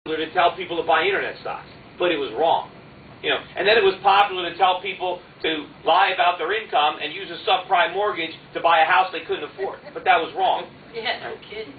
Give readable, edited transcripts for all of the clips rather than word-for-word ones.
to tell people to buy internet stocks, but it was wrong. And then it was popular to tell people to lie about their income and use a subprime mortgage to buy a house they couldn't afford, but that was wrong. Yeah, no kidding.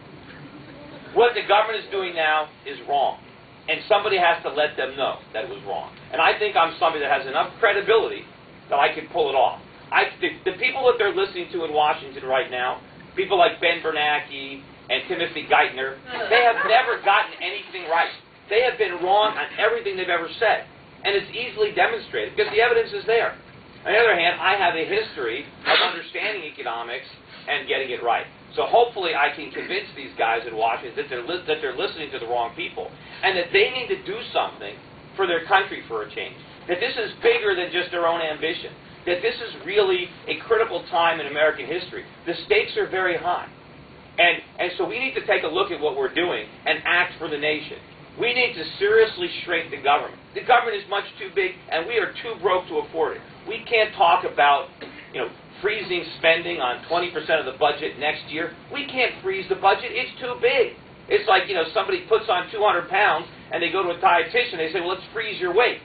What the government is doing now is wrong, and somebody has to let them know that it was wrong. And I think I'm somebody that has enough credibility that I can pull it off. The people that they're listening to in Washington right now, people like Ben Bernanke and Timothy Geithner, they have never gotten anything right. They have been wrong on everything they've ever said. And it's easily demonstrated because the evidence is there. On the other hand, I have a history of understanding economics and getting it right. So hopefully I can convince these guys in Washington that they're listening to the wrong people and that they need to do something for their country for a change. That this is bigger than just their own ambition. That this is really a critical time in American history. The stakes are very high. And so we need to take a look at what we're doing and act for the nation. We need to seriously shrink the government. The government is much too big, and we are too broke to afford it. We can't talk about, freezing spending on 20% of the budget next year. We can't freeze the budget. It's too big. It's like, somebody puts on 200 pounds, and they go to a dietitian. They say, well, let's freeze your weight.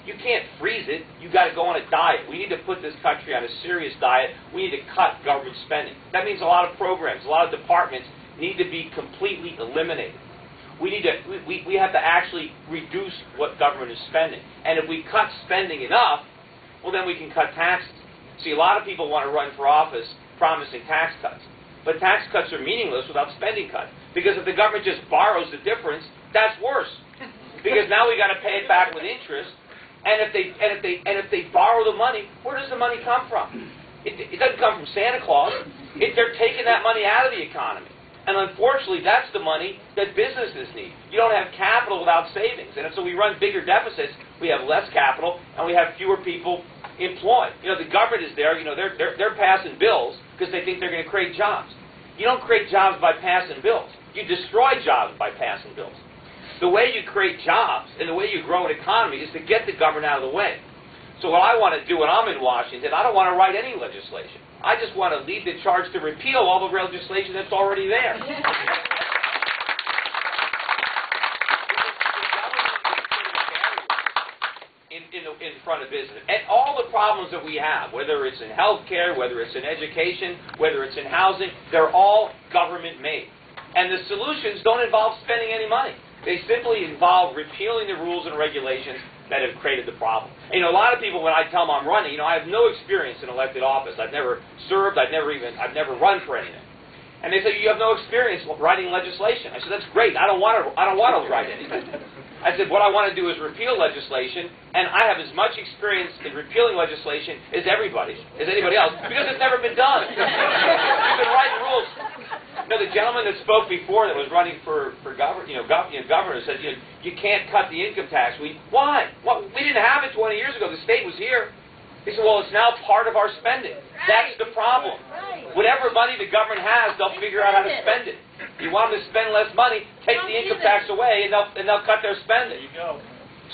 You can't freeze it. You've got to go on a diet. We need to put this country on a serious diet. We need to cut government spending. That means a lot of programs, a lot of departments need to be completely eliminated. We have to actually reduce what government is spending. And if we cut spending enough, well, then we can cut taxes. See, a lot of people want to run for office promising tax cuts. But tax cuts are meaningless without spending cuts. Because if the government just borrows the difference, that's worse. Because now we got to pay it back with interest. And if they borrow the money, where does the money come from? It doesn't come from Santa Claus. They're taking that money out of the economy. And unfortunately, that's the money that businesses need. You don't have capital without savings. And so we run bigger deficits, we have less capital, and we have fewer people employed. The government is there, they're passing bills because they think they're going to create jobs. You don't create jobs by passing bills. You destroy jobs by passing bills. The way you create jobs and the way you grow an economy is to get the government out of the way. So what I want to do when I'm in Washington, I don't want to write any legislation. I just want to lead the charge to repeal all the legislation that's already there. In front of business. And all the problems that we have, whether it's in healthcare, whether it's in education, whether it's in housing, they're all government-made. And the solutions don't involve spending any money. They simply involve repealing the rules and regulations that have created the problem. A lot of people, when I tell them I'm running, I have no experience in elected office. I've never served. I've never run for anything. And they say, you have no experience writing legislation. I said, that's great. I don't want to write anything. I said, what I want to do is repeal legislation, and I have as much experience in repealing legislation as anybody else, because it's never been done. You've been writing rules. The gentleman that spoke before that was running for governor said, you can't cut the income tax. Why? Well, we didn't have it 20 years ago. The state was here. He said, well, it's now part of our spending. That's the problem. Whatever money the government has, they'll figure out how to spend it. You want them to spend less money, take the income tax away, and they'll cut their spending. There you go.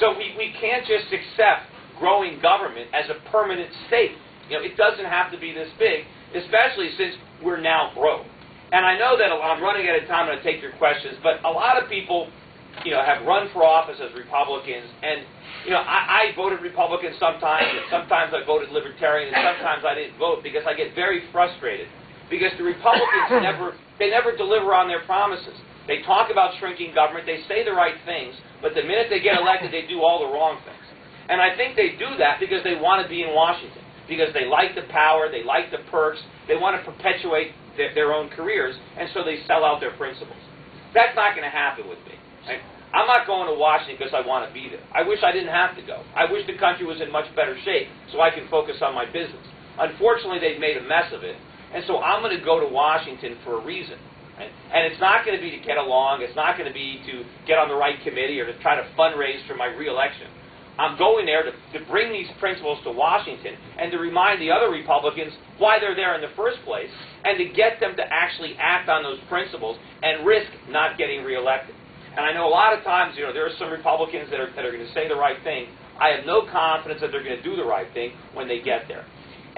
So we can't just accept growing government as a permanent state. It doesn't have to be this big, especially since we're now broke. And I know that I'm running out of time, I'm going to take your questions, but a lot of people, have run for office as Republicans, and, I voted Republican sometimes, and sometimes I voted Libertarian, and sometimes I didn't vote because I get very frustrated. Because the Republicans never deliver on their promises. They talk about shrinking government, they say the right things, but the minute they get elected, they do all the wrong things. And I think they do that because they want to be in Washington, because they like the power, they like the perks, they want to perpetuate their own careers, and so they sell out their principles. That's not going to happen with me. I'm not going to Washington because I want to be there. I wish I didn't have to go. I wish the country was in much better shape so I can focus on my business. Unfortunately, they've made a mess of it, and so I'm going to go to Washington for a reason. Right? And it's not going to be to get along. It's not going to be to get on the right committee or to try to fundraise for my re-election. I'm going there to bring these principles to Washington and to remind the other Republicans why they're there in the first place and to get them to actually act on those principles and risk not getting reelected. And I know a lot of times, there are some Republicans that are going to say the right thing. I have no confidence that they're going to do the right thing when they get there.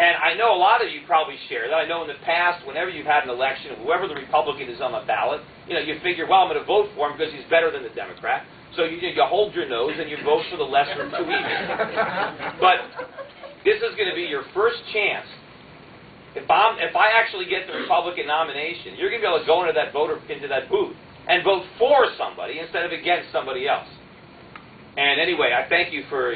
And I know a lot of you probably share that. I know in the past, whenever you've had an election, whoever the Republican is on the ballot, you figure, well, I'm going to vote for him because he's better than the Democrat. So you hold your nose and you vote for the lesser of two evils. But this is going to be your first chance. If I actually get the Republican nomination, you're going to be able to go into that booth and vote for somebody instead of against somebody else. And anyway, I thank you for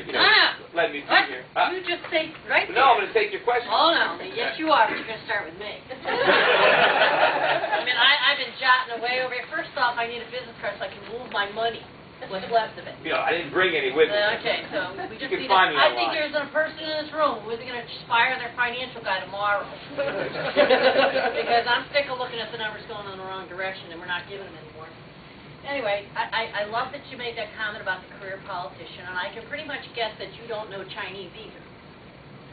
letting me be here. You just say right there. No, I'm going to take your question. Oh no, yes you are. But you're going to start with me. I mean, I've been jotting away over here. First off, I need a business card so I can move my money. What's left of it? I didn't bring any with me. Okay, so we just need. I think there's a person in this room who isn't going to fire their financial guy tomorrow because I'm sick of looking at the numbers going in the wrong direction and we're not giving them anymore. Anyway, I love that you made that comment about the career politician, and I can pretty much guess that you don't know Chinese either.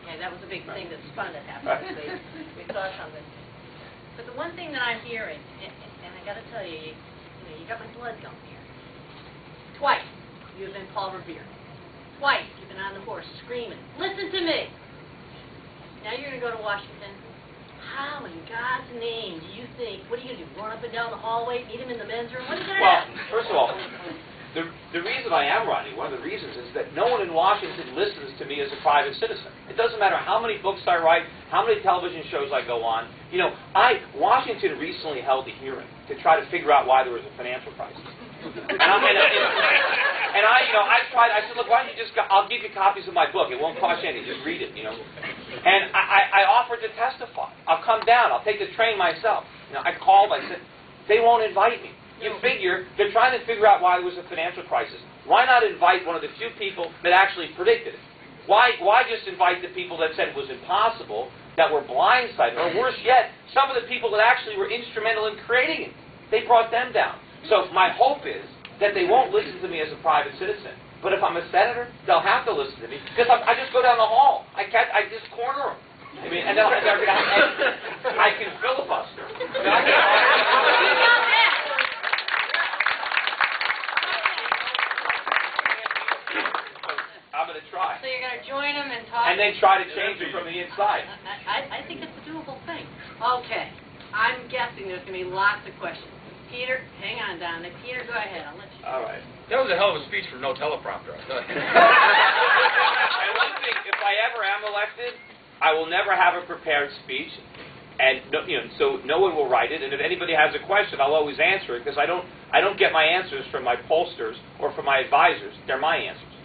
Okay, that was a big thing that's fun that happened. We saw something. But the one thing that I'm hearing, and I got to tell you, you got my blood going here. Twice you've been Paul Revere. Twice you've been on the horse screaming, "Listen to me!" Now you're going to go to Washington. How in God's name do you think, what are you going to do, run up and down the hallway, meet him in the men's room? What are you going to do? Well, first of all, the reason I am running, one of the reasons is that no one in Washington listens to me as a private citizen. It doesn't matter how many books I write, how many television shows I go on. Washington recently held a hearing to try to figure out why there was a financial crisis. I said, look, why don't you I'll give you copies of my book. It won't cost you anything. Just read it, And I offered to testify. I'll come down. I'll take the train myself. I called. I said, they won't invite me. You figure they're trying to figure out why there was a financial crisis. Why not invite one of the few people that actually predicted it? Why just invite the people that said it was impossible, that were blindsided, or worse yet, some of the people that actually were instrumental in creating it? They brought them down. So my hope is that they won't listen to me as a private citizen. But if I'm a senator, they'll have to listen to me because I just go down the hall. I just corner them. And then I can filibuster. I'm going to try. So you're going to join them and talk? And then try to change it from the inside. I think it's a doable thing. Okay. I'm guessing there's going to be lots of questions. Peter, hang on down there. Peter, go ahead. I'll let you. All right. That was a hell of a speech from no teleprompter, I'll tell you. And one thing, if I ever am elected, I will never have a prepared speech, and so no one will write it. And if anybody has a question, I'll always answer it because I don't get my answers from my pollsters or from my advisors. They're my answers.